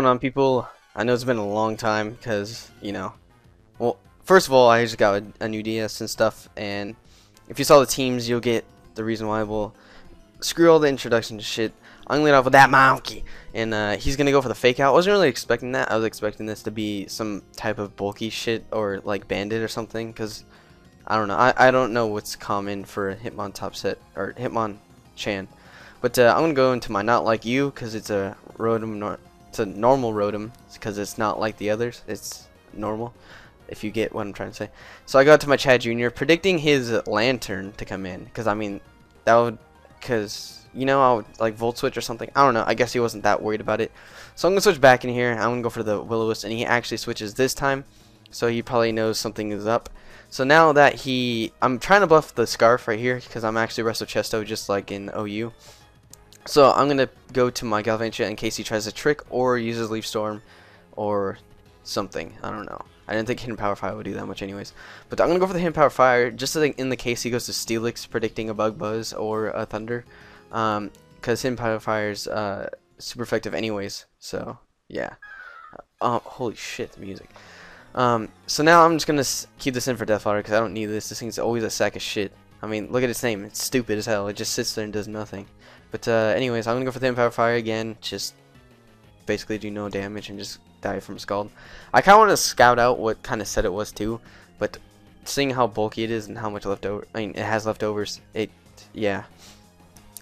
Going on, people? I know it's been a long time because, well, first of all, I just got a new DS and stuff, and if you saw the teams, you'll get the reason why. Well, screw all the introduction to shit. I'm gonna lead off with that monkey, and he's gonna go for the fake out. I wasn't really expecting that. I was expecting this to be some type of bulky shit or like bandit or something, because I don't know. I don't know what's common for a Hitmon top set or Hitmon Chan, but I'm gonna go into my not like you because it's a Rotom. It's a normal Rotom because it's not like the others. It's normal, if you get what I'm trying to say. So I got to my Chad Jr. predicting his Lantern to come in, because I mean that would, because I would like Volt Switch or something. I don't know. I guess he wasn't that worried about it. So I'm gonna switch back in here. I'm gonna go for the Will-O-Wisp, and he actually switches this time, so he probably knows something is up. So now that I'm trying to buff the Scarf right here because I'm actually Resto Chesto just like in OU. So I'm gonna go to my Galvantula in case he tries a trick or uses Leaf Storm or something. I don't know. I didn't think Hidden Power Fire would do that much anyways. But I'm gonna go for the Hidden Power Fire just in the case he goes to Steelix predicting a Bug Buzz or a Thunder. Because Hidden Power Fire is super effective anyways. So yeah. Holy shit, the music. So now I'm just gonna keep this in for Death Fodder because I don't need this. This thing's always a sack of shit. I mean, look at its name. It's stupid as hell. It just sits there and does nothing. But anyways, I'm gonna go for the Hidden Power Fire again. Just basically do no damage and just die from Scald. I kind of want to scout out what kind of set it was too, but seeing how bulky it is and how much leftover, it has leftovers. Yeah.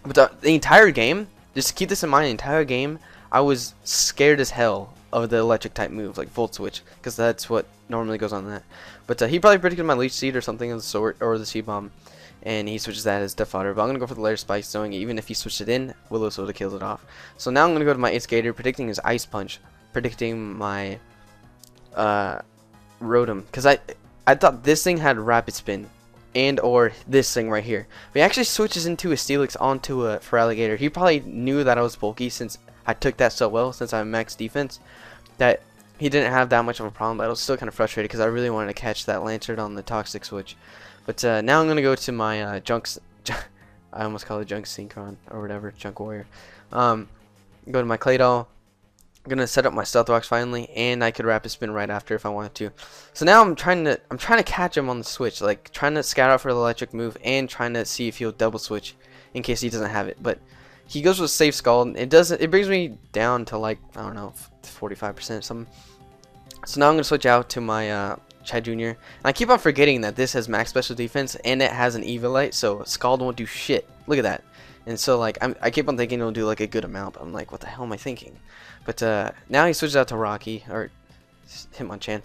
But the entire game, just keep this in mind. The entire game, I was scared as hell of the electric type move, like Volt Switch, because that's what normally goes on that. But he probably predicted my Leech Seed or something of the sort, or the Seed Bomb, and he switches that as Death Fodder. But I'm gonna go for the Layer Spikes, knowing even if he switched it in, Willow Soda kills it off. So now I'm gonna go to my Ace Gator, predicting his Ice Punch, predicting my Rotom, because I thought this thing had Rapid Spin, and or this thing right here. But he actually switches into a Steelix onto a Feraligatr. He probably knew that I was bulky since I took that so well, since I'm max defense, that he didn't have that much of a problem. But I was still kind of frustrated because I really wanted to catch that Lantern on the Toxic Switch. But now I'm gonna go to my I almost call it Junk Synchron or whatever, Junk Warrior. Go to my Claydol. I'm gonna set up my Stealth Rocks finally, and I could Rapid Spin right after if I wanted to. So now I'm trying to catch him on the switch, like trying to scout out for the electric move and trying to see if he'll double switch in case he doesn't have it. But he goes with Safe Scald. It brings me down to like, I don't know, 45% or something. So now I'm gonna switch out to my Chad Jr. And I keep on forgetting that this has max special defense and it has an Evilite, so Scald won't do shit. Look at that. And so like I keep on thinking it'll do like a good amount, but I'm like, what the hell am I thinking? But now he switches out to Rocky or Hitmonchan.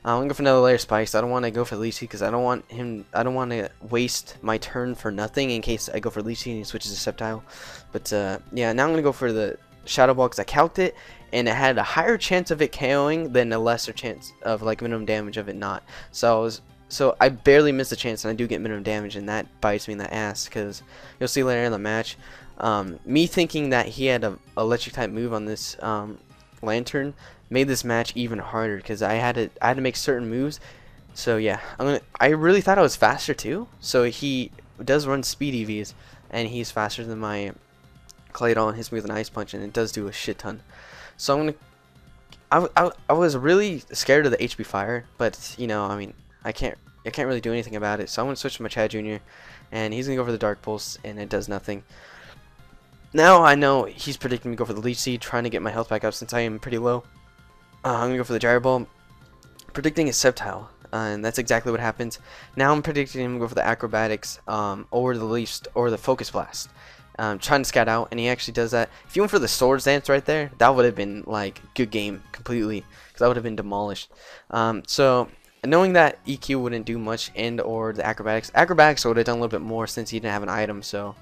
I'm gonna go for another Layer Spikes. I don't want to go for Leech Seed because I don't want to waste my turn for nothing in case I go for Leech Seed and he switches to Sceptile. But yeah, now I'm gonna go for the Shadow Ball because I calced it and it had a higher chance of it KOing than a lesser chance of like minimum damage of it not. So I barely missed a chance, and I do get minimum damage, and that bites me in the ass because you'll see later in the match. Me thinking that he had a electric type move on this Lantern made this match even harder because I had to make certain moves. So yeah, I really thought I was faster too. So he does run speed EVs, and he's faster than my Claydol and his move with an Ice Punch, and it does do a shit ton. So I was really scared of the HP Fire, but I mean, I can't really do anything about it. So I'm gonna switch to my Chad Jr. and he's gonna go for the Dark Pulse, and it does nothing. Now I know he's predicting me to go for the Leech Seed, trying to get my health back up since I am pretty low. I'm gonna go for the Gyro Ball, predicting a Sceptile, and that's exactly what happens. Now I'm predicting him to go for the Acrobatics, or the Leaf or the Focus Blast. Trying to scout out, and he actually does that. If you went for the Swords Dance right there, that would have been like good game completely, because I would have been demolished. So knowing that EQ wouldn't do much, and or the acrobatics would have done a little bit more since he didn't have an item, so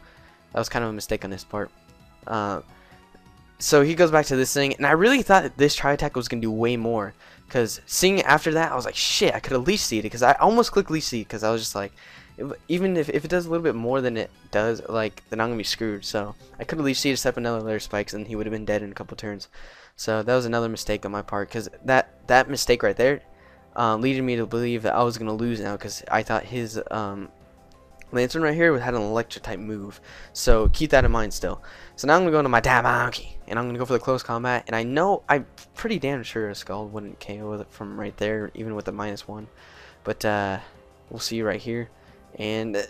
that was kind of a mistake on his part. So he goes back to this thing, and I really thought that this Tri Attack was gonna do way more, because seeing after that I was like, shit, I could have Leech Seeded, because I almost clicked Leech Seed because I was just like, even if it does a little bit more than it does, like, then I'm gonna be screwed. So I could have Leech Seeded, step another Layer Spikes, and he would have been dead in a couple turns. So that was another mistake on my part, because that mistake right there leading me to believe that I was gonna lose now, because I thought his Lantern right here had an electric type move, so keep that in mind still. So now I'm gonna go into my Tabanki, and I'm gonna go for the close combat. And I know I'm pretty damn sure a Skull wouldn't KO it from right there, even with the -1. But we'll see right here. And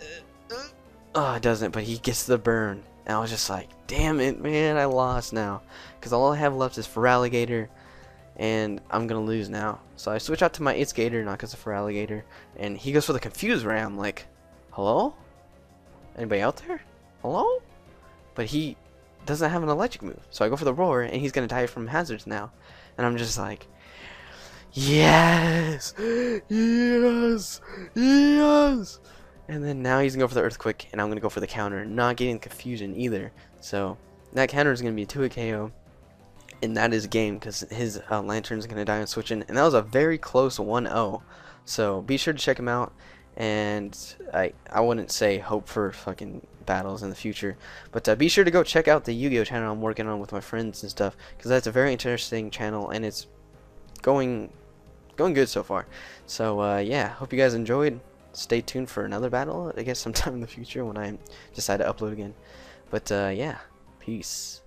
oh, it doesn't. But he gets the burn, and I was just like, damn it, man, I lost now, because all I have left is for Alligator. And I'm gonna lose now. So I switch out to my It's Gator, not because of for Alligator, and he goes for the Confuse Ram. Like, hello? Anybody out there? Hello? But he doesn't have an electric move. So I go for the Roar, and he's gonna die from hazards now. And I'm just like, yes! Yes! Yes! And then now he's gonna go for the Earthquake, and I'm gonna go for the counter, not getting confusion either. So that counter is gonna be 2 KO. And that is game, because his Lantern's going to die on switching. And that was a very close 1-0. So be sure to check him out. And I wouldn't say hope for fucking battles in the future. But be sure to go check out the YGO channel I'm working on with my friends and stuff. Because that's a very interesting channel. And it's going good so far. So yeah, hope you guys enjoyed. Stay tuned for another battle, I guess sometime in the future when I decide to upload again. But yeah, peace.